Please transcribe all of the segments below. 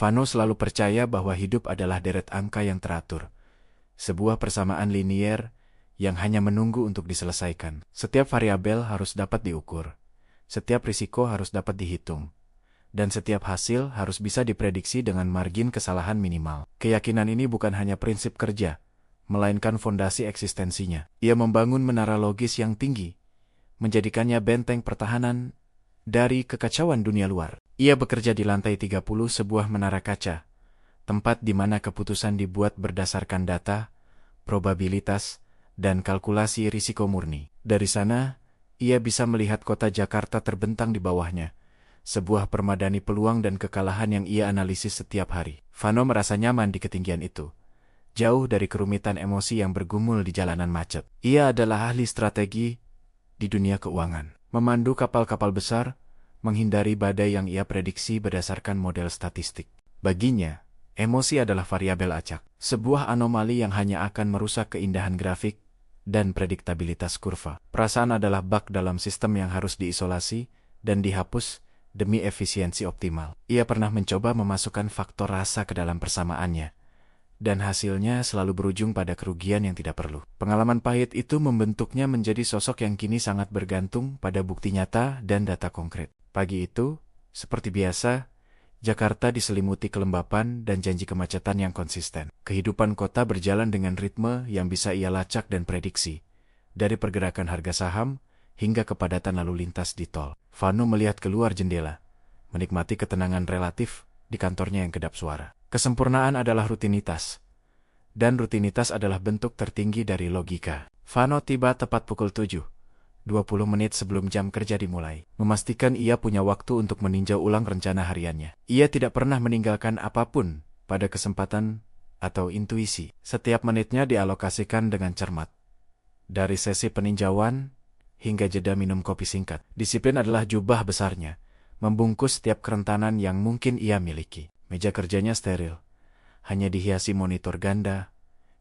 Fano selalu percaya bahwa hidup adalah deret angka yang teratur. Sebuah persamaan linier yang hanya menunggu untuk diselesaikan. Setiap variabel harus dapat diukur. Setiap risiko harus dapat dihitung. Dan setiap hasil harus bisa diprediksi dengan margin kesalahan minimal. Keyakinan ini bukan hanya prinsip kerja, melainkan fondasi eksistensinya. Ia membangun menara logis yang tinggi, menjadikannya benteng pertahanan dari kekacauan dunia luar. Ia bekerja di lantai 30 sebuah menara kaca, tempat di mana keputusan dibuat berdasarkan data, probabilitas, dan kalkulasi risiko murni. Dari sana, ia bisa melihat kota Jakarta terbentang di bawahnya, sebuah permadani peluang dan kekalahan yang ia analisis setiap hari. Fano merasa nyaman di ketinggian itu, jauh dari kerumitan emosi yang bergumul di jalanan macet. Ia adalah ahli strategi di dunia keuangan, memandu kapal-kapal besar, menghindari badai yang ia prediksi berdasarkan model statistik. Baginya, emosi adalah variabel acak, sebuah anomali yang hanya akan merusak keindahan grafik dan prediktabilitas kurva. Perasaan adalah bug dalam sistem yang harus diisolasi dan dihapus demi efisiensi optimal. Ia pernah mencoba memasukkan faktor rasa ke dalam persamaannya, dan hasilnya selalu berujung pada kerugian yang tidak perlu. Pengalaman pahit itu membentuknya menjadi sosok yang kini sangat bergantung pada bukti nyata dan data konkret. Pagi itu, seperti biasa, Jakarta diselimuti kelembapan dan janji kemacetan yang konsisten. Kehidupan kota berjalan dengan ritme yang bisa ia lacak dan prediksi, dari pergerakan harga saham hingga kepadatan lalu lintas di tol. Fano melihat keluar jendela, menikmati ketenangan relatif di kantornya yang kedap suara. Kesempurnaan adalah rutinitas, dan rutinitas adalah bentuk tertinggi dari logika. Fano tiba tepat pukul 7. 20 menit sebelum jam kerja dimulai, memastikan ia punya waktu untuk meninjau ulang rencana hariannya. Ia tidak pernah meninggalkan apapun pada kesempatan atau intuisi. Setiap menitnya dialokasikan dengan cermat. Dari sesi peninjauan hingga jeda minum kopi singkat. Disiplin adalah jubah besarnya, membungkus setiap kerentanan yang mungkin ia miliki. Meja kerjanya steril, hanya dihiasi monitor ganda,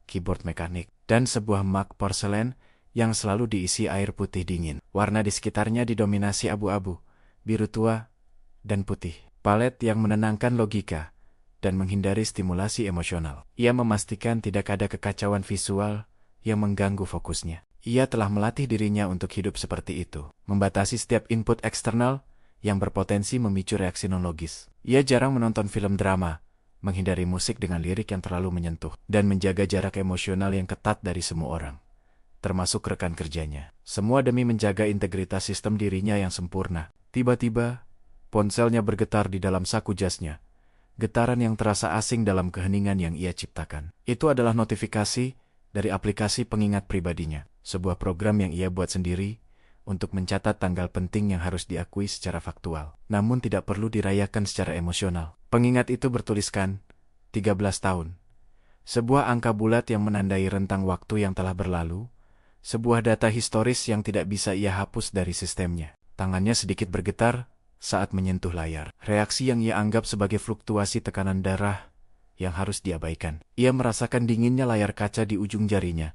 keyboard mekanik, dan sebuah mug porselen yang selalu diisi air putih dingin. Warna di sekitarnya didominasi abu-abu, biru tua, dan putih. Palet yang menenangkan logika dan menghindari stimulasi emosional. Ia memastikan tidak ada kekacauan visual yang mengganggu fokusnya. Ia telah melatih dirinya untuk hidup seperti itu, membatasi setiap input eksternal yang berpotensi memicu reaksi non-logis. Ia jarang menonton film drama, menghindari musik dengan lirik yang terlalu menyentuh, dan menjaga jarak emosional yang ketat dari semua orang, termasuk rekan kerjanya. Semua demi menjaga integritas sistem dirinya yang sempurna. Tiba-tiba, ponselnya bergetar di dalam saku jasnya. Getaran yang terasa asing dalam keheningan yang ia ciptakan. Itu adalah notifikasi dari aplikasi pengingat pribadinya. Sebuah program yang ia buat sendiri untuk mencatat tanggal penting yang harus diakui secara faktual, namun tidak perlu dirayakan secara emosional. Pengingat itu bertuliskan 13 tahun. Sebuah angka bulat yang menandai rentang waktu yang telah berlalu, sebuah data historis yang tidak bisa ia hapus dari sistemnya. Tangannya sedikit bergetar saat menyentuh layar. Reaksi yang ia anggap sebagai fluktuasi tekanan darah yang harus diabaikan. Ia merasakan dinginnya layar kaca di ujung jarinya,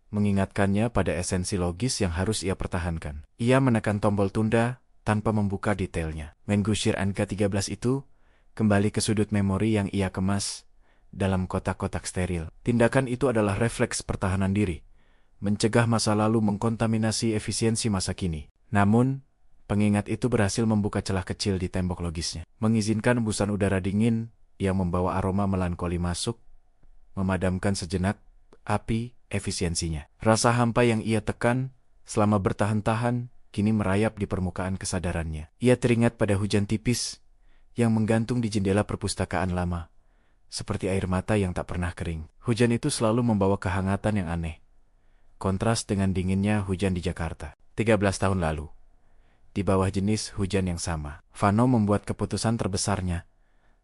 mengingatkannya pada esensi logis yang harus ia pertahankan. Ia menekan tombol tunda tanpa membuka detailnya. Menggusir angka 13 itu kembali ke sudut memori yang ia kemas dalam kotak-kotak steril. Tindakan itu adalah refleks pertahanan diri, mencegah masa lalu mengkontaminasi efisiensi masa kini. Namun, pengingat itu berhasil membuka celah kecil di tembok logisnya, mengizinkan embusan udara dingin yang membawa aroma melankoli masuk, memadamkan sejenak api efisiensinya. Rasa hampa yang ia tekan selama bertahan-tahan kini merayap di permukaan kesadarannya. Ia teringat pada hujan tipis yang menggantung di jendela perpustakaan lama, seperti air mata yang tak pernah kering. Hujan itu selalu membawa kehangatan yang aneh, kontras dengan dinginnya hujan di Jakarta 13 tahun lalu. Di bawah jenis hujan yang sama, Fano membuat keputusan terbesarnya,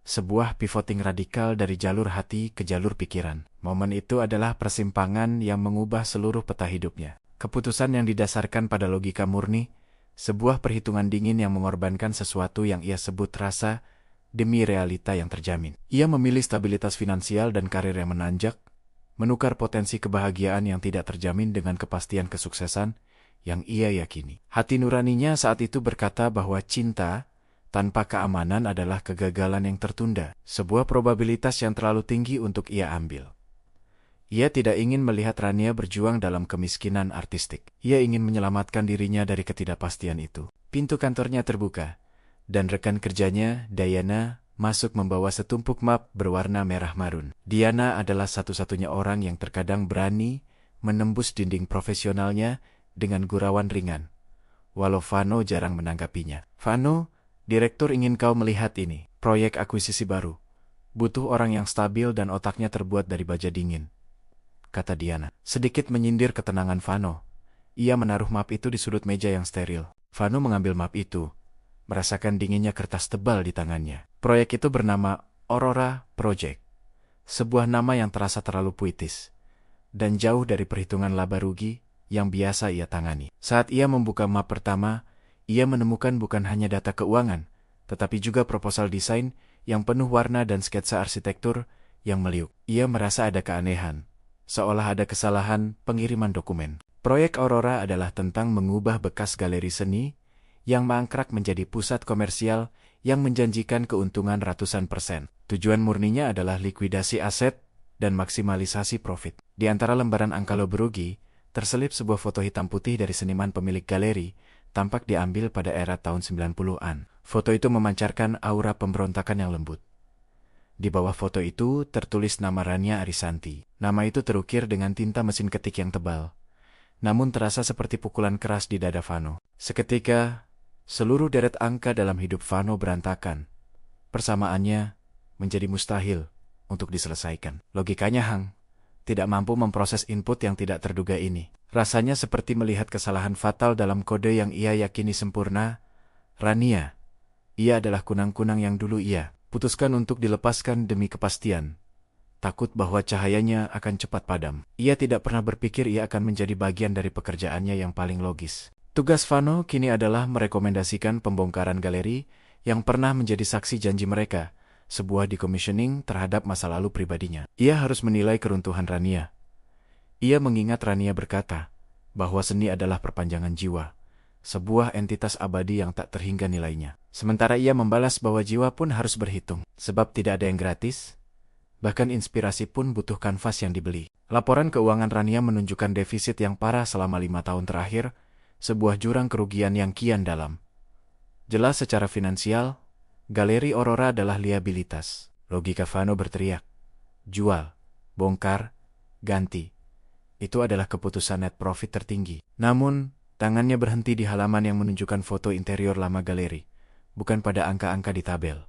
sebuah pivoting radikal dari jalur hati ke jalur pikiran. Momen itu adalah persimpangan yang mengubah seluruh peta hidupnya. Keputusan yang didasarkan pada logika murni, sebuah perhitungan dingin yang mengorbankan sesuatu yang ia sebut rasa demi realita yang terjamin. Ia memilih stabilitas finansial dan karir yang menanjak, menukar potensi kebahagiaan yang tidak terjamin dengan kepastian kesuksesan yang ia yakini. Hati nuraninya saat itu berkata bahwa cinta Tanpa keamanan adalah kegagalan yang tertunda, sebuah probabilitas yang terlalu tinggi untuk ia ambil. Ia tidak ingin melihat Rania berjuang dalam kemiskinan artistik. Ia ingin menyelamatkan dirinya dari ketidakpastian itu. Pintu kantornya terbuka, dan rekan kerjanya, Diana, masuk membawa setumpuk map berwarna merah marun. Diana adalah satu-satunya orang yang terkadang berani menembus dinding profesionalnya dengan gurauan ringan, walau Vano jarang menanggapinya. "Vano, direktur ingin kau melihat ini. Proyek akuisisi baru. Butuh orang yang stabil dan otaknya terbuat dari baja dingin," kata Diana. Sedikit menyindir ketenangan Vano, ia menaruh map itu di sudut meja yang steril. Vano mengambil map itu, merasakan dinginnya kertas tebal di tangannya. Proyek itu bernama Aurora Project, sebuah nama yang terasa terlalu puitis, dan jauh dari perhitungan laba rugi yang biasa ia tangani. Saat ia membuka map pertama, ia menemukan bukan hanya data keuangan, tetapi juga proposal desain yang penuh warna dan sketsa arsitektur yang meliuk. Ia merasa ada keanehan, seolah ada kesalahan pengiriman dokumen. Proyek Aurora adalah tentang mengubah bekas galeri seni yang mangkrak menjadi pusat komersial yang menjanjikan keuntungan ratusan %. Tujuan murninya adalah likuidasi aset dan maksimalisasi profit. Di antara lembaran angka laba rugi, terselip sebuah foto hitam putih dari seniman pemilik galeri, tampak diambil pada era tahun 90-an. Foto itu memancarkan aura pemberontakan yang lembut. Di bawah foto itu tertulis nama Rania Arisanti. Nama itu terukir dengan tinta mesin ketik yang tebal, namun terasa seperti pukulan keras di dada Vano. Seketika, seluruh deret angka dalam hidup Vano berantakan. Persamaannya menjadi mustahil untuk diselesaikan. Logikanya tidak mampu memproses input yang tidak terduga ini. Rasanya seperti melihat kesalahan fatal dalam kode yang ia yakini sempurna. Rania, ia adalah kunang-kunang yang dulu ia putuskan untuk dilepaskan demi kepastian, takut bahwa cahayanya akan cepat padam. Ia tidak pernah berpikir ia akan menjadi bagian dari pekerjaannya yang paling logis. Tugas Vano kini adalah merekomendasikan pembongkaran galeri yang pernah menjadi saksi janji mereka, sebuah decommissioning terhadap masa lalu pribadinya. Ia harus menilai keruntuhan Rania. Ia mengingat Rania berkata bahwa seni adalah perpanjangan jiwa, sebuah entitas abadi yang tak terhingga nilainya. Sementara ia membalas bahwa jiwa pun harus berhitung, sebab tidak ada yang gratis. Bahkan inspirasi pun butuh kanvas yang dibeli. Laporan keuangan Rania menunjukkan defisit yang parah selama 5 tahun terakhir, sebuah jurang kerugian yang kian dalam. Jelas secara finansial, galeri Aurora adalah liabilitas. Logika Vano berteriak, jual, bongkar, ganti. Itu adalah keputusan net profit tertinggi. Namun, tangannya berhenti di halaman yang menunjukkan foto interior lama galeri, bukan pada angka-angka di tabel.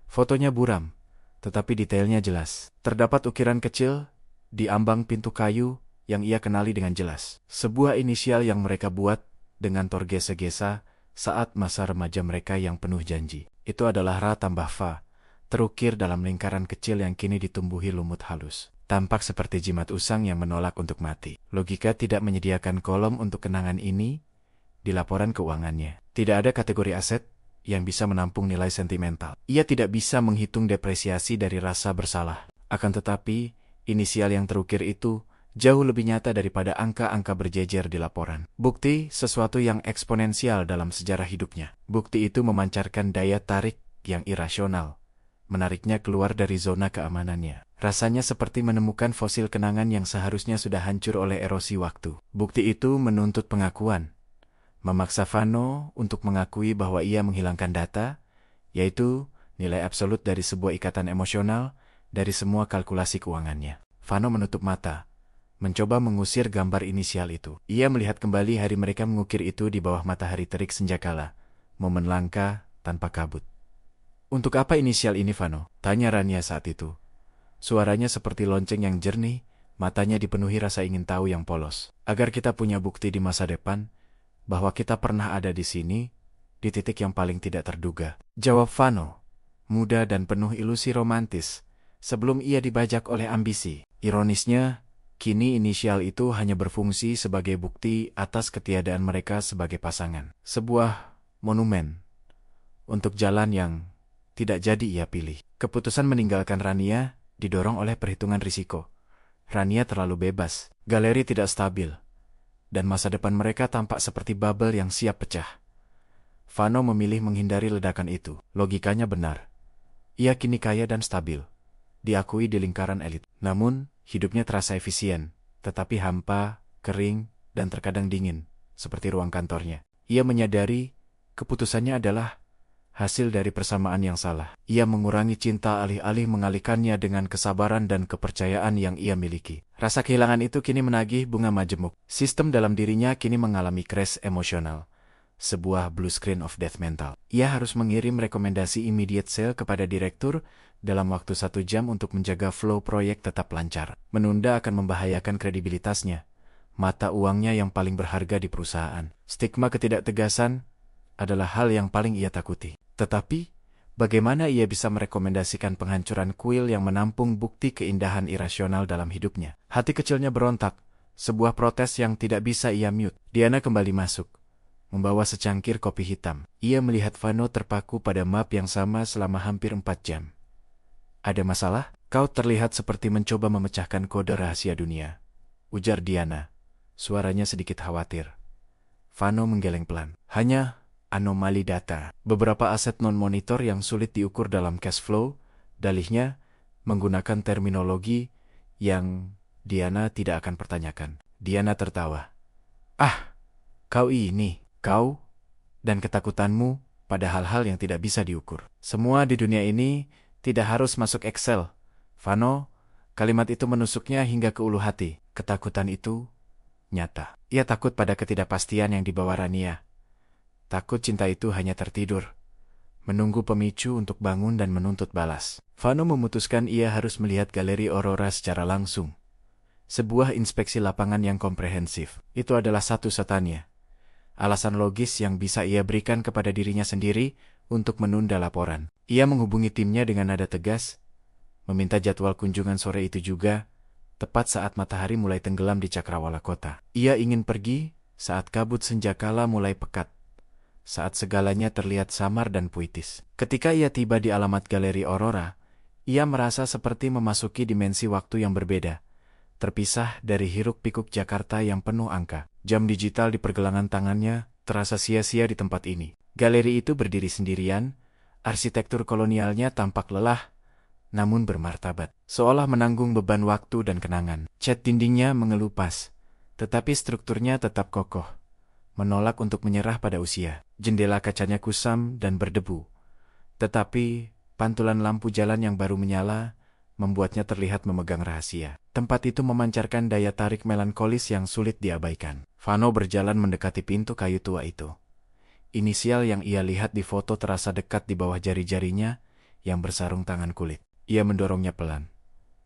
Fotonya buram, tetapi detailnya jelas. Terdapat ukiran kecil di ambang pintu kayu yang ia kenali dengan jelas. Sebuah inisial yang mereka buat dengan tergesa-gesa saat masa remaja mereka yang penuh janji. Itu adalah Ra tambah Fa, terukir dalam lingkaran kecil yang kini ditumbuhi lumut halus. Tampak seperti jimat usang yang menolak untuk mati. Logika tidak menyediakan kolom untuk kenangan ini di laporan keuangannya. Tidak ada kategori aset yang bisa menampung nilai sentimental. Ia tidak bisa menghitung depresiasi dari rasa bersalah. Akan tetapi, inisial yang terukir itu jauh lebih nyata daripada angka-angka berjejer di laporan. Bukti sesuatu yang eksponensial dalam sejarah hidupnya. Bukti itu memancarkan daya tarik yang irasional, menariknya keluar dari zona keamanannya. Rasanya seperti menemukan fosil kenangan yang seharusnya sudah hancur oleh erosi waktu. Bukti itu menuntut pengakuan, memaksa Vano untuk mengakui bahwa ia menghilangkan data, yaitu nilai absolut dari sebuah ikatan emosional dari semua kalkulasi keuangannya. Vano menutup mata, mencoba mengusir gambar inisial itu. Ia melihat kembali hari mereka mengukir itu di bawah matahari terik senjakala, momen langka tanpa kabut. "Untuk apa inisial ini, Vano?" tanya Rania saat itu. Suaranya seperti lonceng yang jernih, matanya dipenuhi rasa ingin tahu yang polos. "Agar kita punya bukti di masa depan bahwa kita pernah ada di sini, di titik yang paling tidak terduga," jawab Vano, muda dan penuh ilusi romantis, sebelum ia dibajak oleh ambisi. Ironisnya, kini inisial itu hanya berfungsi sebagai bukti atas ketiadaan mereka sebagai pasangan. Sebuah monumen untuk jalan yang tidak jadi ia pilih. Keputusan meninggalkan Rania didorong oleh perhitungan risiko. Rania terlalu bebas, galeri tidak stabil, dan masa depan mereka tampak seperti bubble yang siap pecah. Vano memilih menghindari ledakan itu. Logikanya benar. Ia kini kaya dan stabil, diakui di lingkaran elit. Namun, hidupnya terasa efisien, tetapi hampa, kering, dan terkadang dingin, seperti ruang kantornya. Ia menyadari keputusannya adalah hasil dari persamaan yang salah. Ia mengurangi cinta alih-alih mengalihkannya dengan kesabaran dan kepercayaan yang ia miliki. Rasa kehilangan itu kini menagih bunga majemuk. Sistem dalam dirinya kini mengalami crash emosional. Sebuah blue screen of death mental. Ia harus mengirim rekomendasi immediate sale kepada direktur dalam waktu 1 jam untuk menjaga flow proyek tetap lancar. Menunda akan membahayakan kredibilitasnya, mata uangnya yang paling berharga di perusahaan. Stigma ketidaktegasan adalah hal yang paling ia takuti. Tetapi, bagaimana ia bisa merekomendasikan penghancuran kuil yang menampung bukti keindahan irasional dalam hidupnya? Hati kecilnya berontak, sebuah protes yang tidak bisa ia mute. Diana kembali masuk, membawa secangkir kopi hitam. Ia melihat Vano terpaku pada map yang sama selama hampir 4 jam. Ada masalah? Kau terlihat seperti mencoba memecahkan kode rahasia dunia, ujar Diana. Suaranya sedikit khawatir. Vano menggeleng pelan. Hanya anomali data. Beberapa aset non-monitor yang sulit diukur dalam cash flow, dalihnya menggunakan terminologi yang Diana tidak akan pertanyakan. Diana tertawa. Ah, kau dan ketakutanmu pada hal-hal yang tidak bisa diukur. Semua di dunia ini tidak harus masuk Excel. Vano, kalimat itu menusuknya hingga ke ulu hati. Ketakutan itu nyata. Ia takut pada ketidakpastian yang dibawa Rania. Takut cinta itu hanya tertidur, menunggu pemicu untuk bangun dan menuntut balas. Vano memutuskan ia harus melihat galeri Aurora secara langsung. Sebuah inspeksi lapangan yang komprehensif. Itu adalah satu-satunya alasan logis yang bisa ia berikan kepada dirinya sendiri untuk menunda laporan. Ia menghubungi timnya dengan nada tegas, meminta jadwal kunjungan sore itu juga, tepat saat matahari mulai tenggelam di cakrawala kota. Ia ingin pergi saat kabut senjakala mulai pekat, saat segalanya terlihat samar dan puitis. Ketika ia tiba di alamat galeri Aurora, ia merasa seperti memasuki dimensi waktu yang berbeda, terpisah dari hiruk-pikuk Jakarta yang penuh angka. Jam digital di pergelangan tangannya terasa sia-sia di tempat ini. Galeri itu berdiri sendirian, arsitektur kolonialnya tampak lelah, namun bermartabat, seolah menanggung beban waktu dan kenangan. Cat dindingnya mengelupas, tetapi strukturnya tetap kokoh, menolak untuk menyerah pada usia. Jendela kacanya kusam dan berdebu, tetapi pantulan lampu jalan yang baru menyala membuatnya terlihat memegang rahasia. Tempat itu memancarkan daya tarik melankolis yang sulit diabaikan. Vano berjalan mendekati pintu kayu tua itu. Inisial yang ia lihat di foto terasa dekat di bawah jari-jarinya yang bersarung tangan kulit. Ia mendorongnya pelan,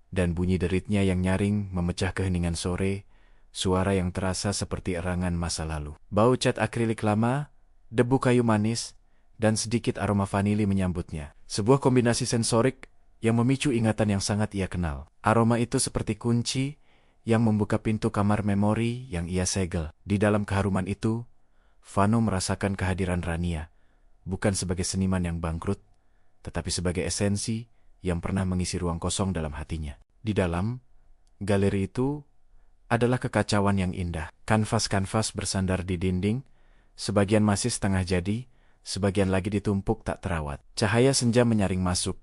dan bunyi deritnya yang nyaring memecah keheningan sore, suara yang terasa seperti erangan masa lalu. Bau cat akrilik lama, debu kayu manis, dan sedikit aroma vanili menyambutnya. Sebuah kombinasi sensorik yang memicu ingatan yang sangat ia kenal. Aroma itu seperti kunci yang membuka pintu kamar memori yang ia segel. Di dalam keharuman itu, Vano merasakan kehadiran Rania, bukan sebagai seniman yang bangkrut, tetapi sebagai esensi yang pernah mengisi ruang kosong dalam hatinya. Di dalam galeri itu adalah kekacauan yang indah. Kanvas-kanvas bersandar di dinding, sebagian masih setengah jadi, sebagian lagi ditumpuk tak terawat. Cahaya senja menyaring masuk,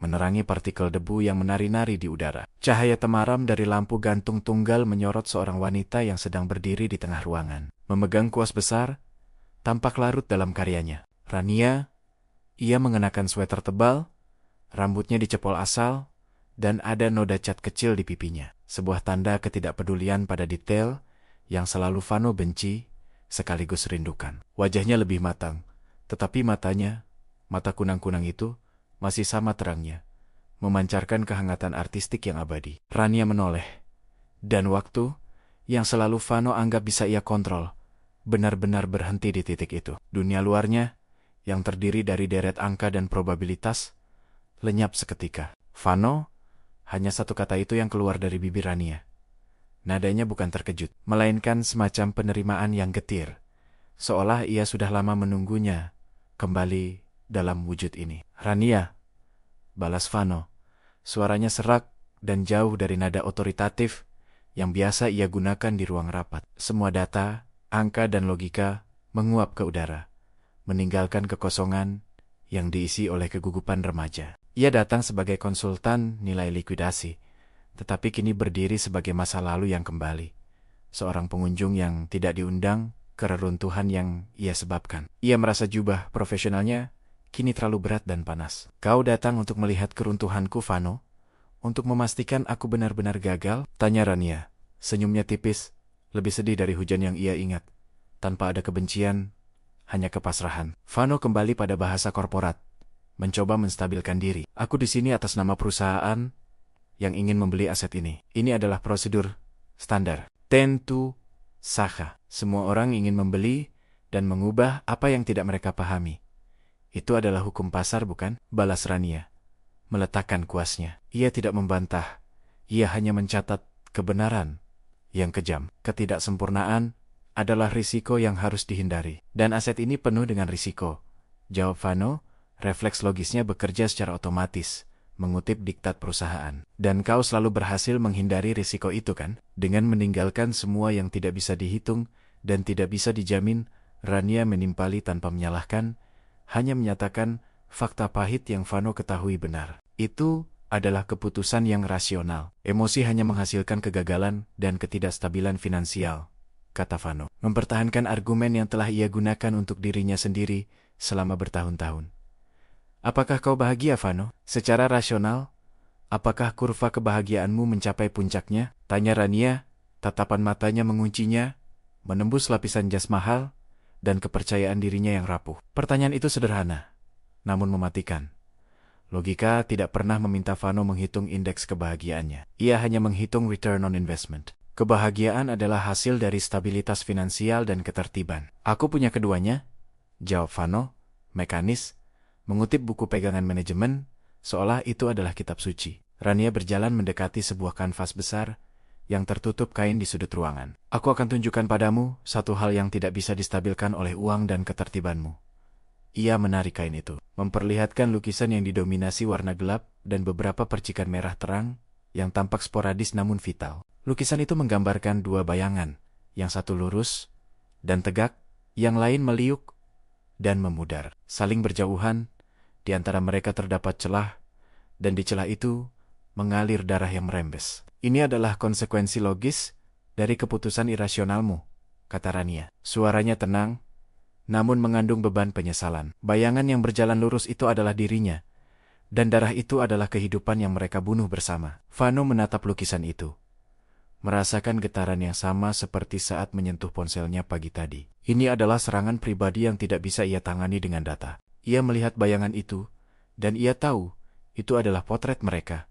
menerangi partikel debu yang menari-nari di udara. Cahaya temaram dari lampu gantung tunggal menyorot seorang wanita yang sedang berdiri di tengah ruangan. Memegang kuas besar, tampak larut dalam karyanya. Rania, ia mengenakan sweater tebal, rambutnya dicepol asal, dan ada noda cat kecil di pipinya. Sebuah tanda ketidakpedulian pada detail yang selalu Vano benci sekaligus rindukan. Wajahnya lebih matang, tetapi matanya, mata kunang-kunang itu, masih sama terangnya, memancarkan kehangatan artistik yang abadi. Rania menoleh, dan waktu yang selalu Vano anggap bisa ia kontrol, benar-benar berhenti di titik itu. Dunia luarnya, yang terdiri dari deret angka dan probabilitas, lenyap seketika. Vano, hanya satu kata itu yang keluar dari bibir Rania. Nadanya bukan terkejut, melainkan semacam penerimaan yang getir, seolah ia sudah lama menunggunya kembali dalam wujud ini. Rania, balas Vano. Suaranya serak dan jauh dari nada otoritatif yang biasa ia gunakan di ruang rapat. Semua data, angka dan logika menguap ke udara, meninggalkan kekosongan yang diisi oleh kegugupan remaja. Ia datang sebagai konsultan nilai likuidasi, tetapi kini berdiri sebagai masa lalu yang kembali. Seorang pengunjung yang tidak diundang ke reruntuhan yang ia sebabkan. Ia merasa jubah profesionalnya kini terlalu berat dan panas. Kau datang untuk melihat keruntuhanku, Vano? Untuk memastikan aku benar-benar gagal? Tanya Rania. Senyumnya tipis, lebih sedih dari hujan yang ia ingat. Tanpa ada kebencian, hanya kepasrahan. Vano kembali pada bahasa korporat, mencoba menstabilkan diri. Aku di sini atas nama perusahaan yang ingin membeli aset ini. Ini adalah prosedur standar. Tentu saja, semua orang ingin membeli dan mengubah apa yang tidak mereka pahami. Itu adalah hukum pasar, bukan? Balas Rania, meletakkan kuasnya. Ia tidak membantah, ia hanya mencatat kebenaran yang kejam. Ketidaksempurnaan adalah risiko yang harus dihindari. Dan aset ini penuh dengan risiko, jawab Vano. Refleks logisnya bekerja secara otomatis, mengutip diktat perusahaan. Dan kau selalu berhasil menghindari risiko itu, kan? Dengan meninggalkan semua yang tidak bisa dihitung dan tidak bisa dijamin, Rania menimpali tanpa menyalahkan, hanya menyatakan fakta pahit yang Vano ketahui benar. Itu adalah keputusan yang rasional. Emosi hanya menghasilkan kegagalan dan ketidakstabilan finansial, kata Vano. Mempertahankan argumen yang telah ia gunakan untuk dirinya sendiri selama bertahun-tahun. Apakah kau bahagia, Vano? Secara rasional, apakah kurva kebahagiaanmu mencapai puncaknya? Tanya Rania, tatapan matanya menguncinya, menembus lapisan jas mahal, dan kepercayaan dirinya yang rapuh. Pertanyaan itu sederhana, namun mematikan. Logika tidak pernah meminta Vano menghitung indeks kebahagiaannya. Ia hanya menghitung return on investment. Kebahagiaan adalah hasil dari stabilitas finansial dan ketertiban. Aku punya keduanya, jawab Vano, mekanis, mengutip buku pegangan manajemen, seolah itu adalah kitab suci. Rania berjalan mendekati sebuah kanvas besar yang tertutup kain di sudut ruangan. Aku akan tunjukkan padamu satu hal yang tidak bisa distabilkan oleh uang dan ketertibanmu. Ia menarik kain itu, memperlihatkan lukisan yang didominasi warna gelap dan beberapa percikan merah terang yang tampak sporadis namun vital. Lukisan itu menggambarkan dua bayangan, yang satu lurus dan tegak, yang lain meliuk dan memudar. Saling berjauhan, di antara mereka terdapat celah, dan di celah itu mengalir darah yang merembes. Ini adalah konsekuensi logis dari keputusan irasionalmu, kata Rania. Suaranya tenang, namun mengandung beban penyesalan. Bayangan yang berjalan lurus itu adalah dirinya, dan darah itu adalah kehidupan yang mereka bunuh bersama. Vano menatap lukisan itu, merasakan getaran yang sama seperti saat menyentuh ponselnya pagi tadi. Ini adalah serangan pribadi yang tidak bisa ia tangani dengan data. Ia melihat bayangan itu, dan ia tahu itu adalah potret mereka.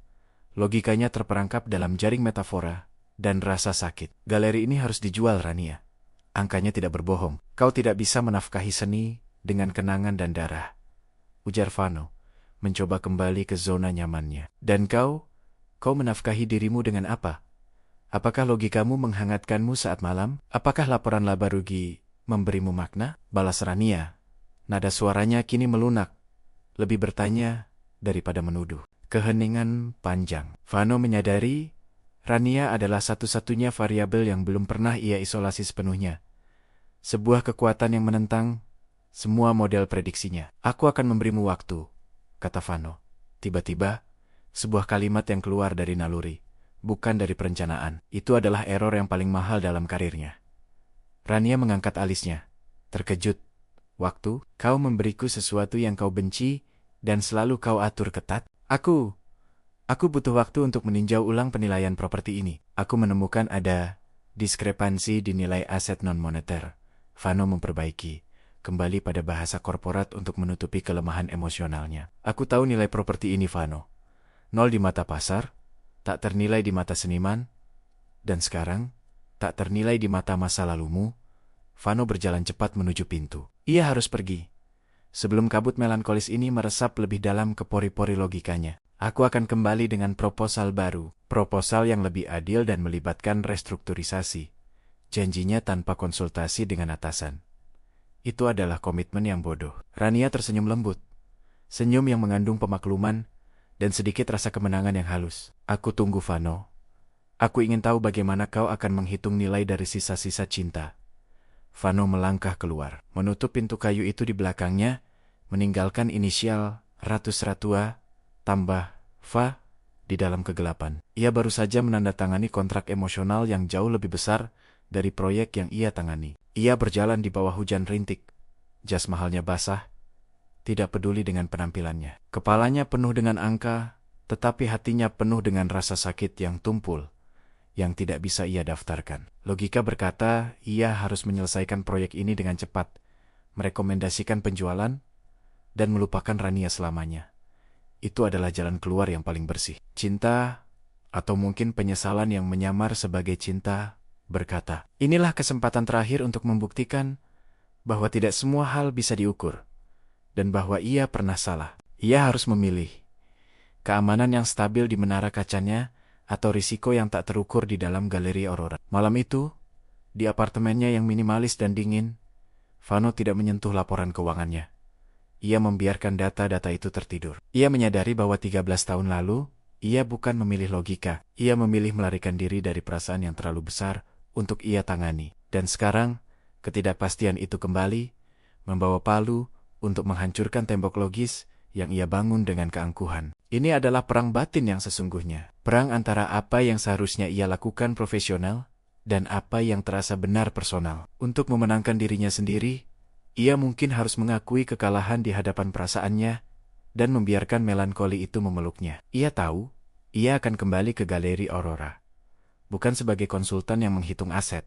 Logikanya terperangkap dalam jaring metafora dan rasa sakit. Galeri ini harus dijual, Rania. Angkanya tidak berbohong. Kau tidak bisa menafkahi seni dengan kenangan dan darah, ujar Vano, mencoba kembali ke zona nyamannya. Dan kau menafkahi dirimu dengan apa? Apakah logikamu menghangatkanmu saat malam? Apakah laporan laba rugi memberimu makna? Balas Rania. Nada suaranya kini melunak, lebih bertanya daripada menuduh. Keheningan panjang. Vano menyadari Rania adalah satu-satunya variabel yang belum pernah ia isolasi sepenuhnya. Sebuah kekuatan yang menentang semua model prediksinya. Aku akan memberimu waktu, kata Vano. Tiba-tiba, sebuah kalimat yang keluar dari naluri, bukan dari perencanaan. Itu adalah error yang paling mahal dalam karirnya. Rania mengangkat alisnya, terkejut. Waktu, kau memberiku sesuatu yang kau benci dan selalu kau atur ketat. Aku butuh waktu untuk meninjau ulang penilaian properti ini. Aku menemukan ada diskrepansi di nilai aset non-moneter. Vano memperbaiki, kembali pada bahasa korporat untuk menutupi kelemahan emosionalnya. Aku tahu nilai properti ini, Vano. 0 di mata pasar, tak ternilai di mata seniman, dan sekarang, tak ternilai di mata masa lalumu. Vano berjalan cepat menuju pintu. Ia harus pergi sebelum kabut melankolis ini meresap lebih dalam ke pori-pori logikanya. Aku akan kembali dengan proposal baru, proposal yang lebih adil dan melibatkan restrukturisasi. Janjinya tanpa konsultasi dengan atasan. Itu adalah komitmen yang bodoh. Rania tersenyum lembut, senyum yang mengandung pemakluman dan sedikit rasa kemenangan yang halus. Aku tunggu, Vano. Aku ingin tahu bagaimana kau akan menghitung nilai dari sisa-sisa cinta. Vano melangkah keluar, menutup pintu kayu itu di belakangnya, meninggalkan inisial Ratus Ratua, tambah Va, di dalam kegelapan. Ia baru saja menandatangani kontrak emosional yang jauh lebih besar dari proyek yang ia tangani. Ia berjalan di bawah hujan rintik. Jas mahalnya basah, tidak peduli dengan penampilannya. Kepalanya penuh dengan angka, tetapi hatinya penuh dengan rasa sakit yang tumpul, yang tidak bisa ia daftarkan. Logika berkata, ia harus menyelesaikan proyek ini dengan cepat, merekomendasikan penjualan, dan melupakan Rania selamanya. Itu adalah jalan keluar yang paling bersih. Cinta, atau mungkin penyesalan yang menyamar sebagai cinta, berkata, inilah kesempatan terakhir untuk membuktikan bahwa tidak semua hal bisa diukur, dan bahwa ia pernah salah. Ia harus memilih keamanan yang stabil di menara kacanya, atau risiko yang tak terukur di dalam galeri Aurora. Malam itu, di apartemennya yang minimalis dan dingin, Vano tidak menyentuh laporan keuangannya. Ia membiarkan data-data itu tertidur. Ia menyadari bahwa 13 tahun lalu, ia bukan memilih logika. Ia memilih melarikan diri dari perasaan yang terlalu besar untuk ia tangani. Dan sekarang, ketidakpastian itu kembali, membawa palu untuk menghancurkan tembok logis yang ia bangun dengan keangkuhan. Ini adalah perang batin yang sesungguhnya. Perang antara apa yang seharusnya ia lakukan profesional dan apa yang terasa benar personal. Untuk memenangkan dirinya sendiri, ia mungkin harus mengakui kekalahan di hadapan perasaannya dan membiarkan melankoli itu memeluknya. Ia tahu, ia akan kembali ke galeri Aurora. Bukan sebagai konsultan yang menghitung aset,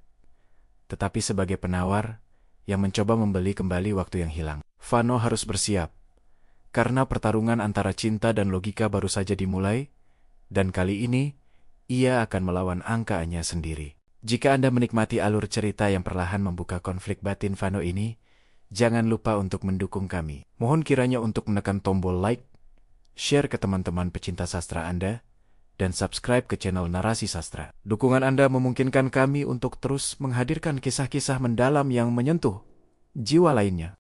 tetapi sebagai penawar yang mencoba membeli kembali waktu yang hilang. Vano harus bersiap, karena pertarungan antara cinta dan logika baru saja dimulai, dan kali ini, ia akan melawan angkanya sendiri. Jika Anda menikmati alur cerita yang perlahan membuka konflik batin Vano ini, jangan lupa untuk mendukung kami. Mohon kiranya untuk menekan tombol like, share ke teman-teman pecinta sastra Anda, dan subscribe ke channel Narasi Sastra. Dukungan Anda memungkinkan kami untuk terus menghadirkan kisah-kisah mendalam yang menyentuh jiwa lainnya.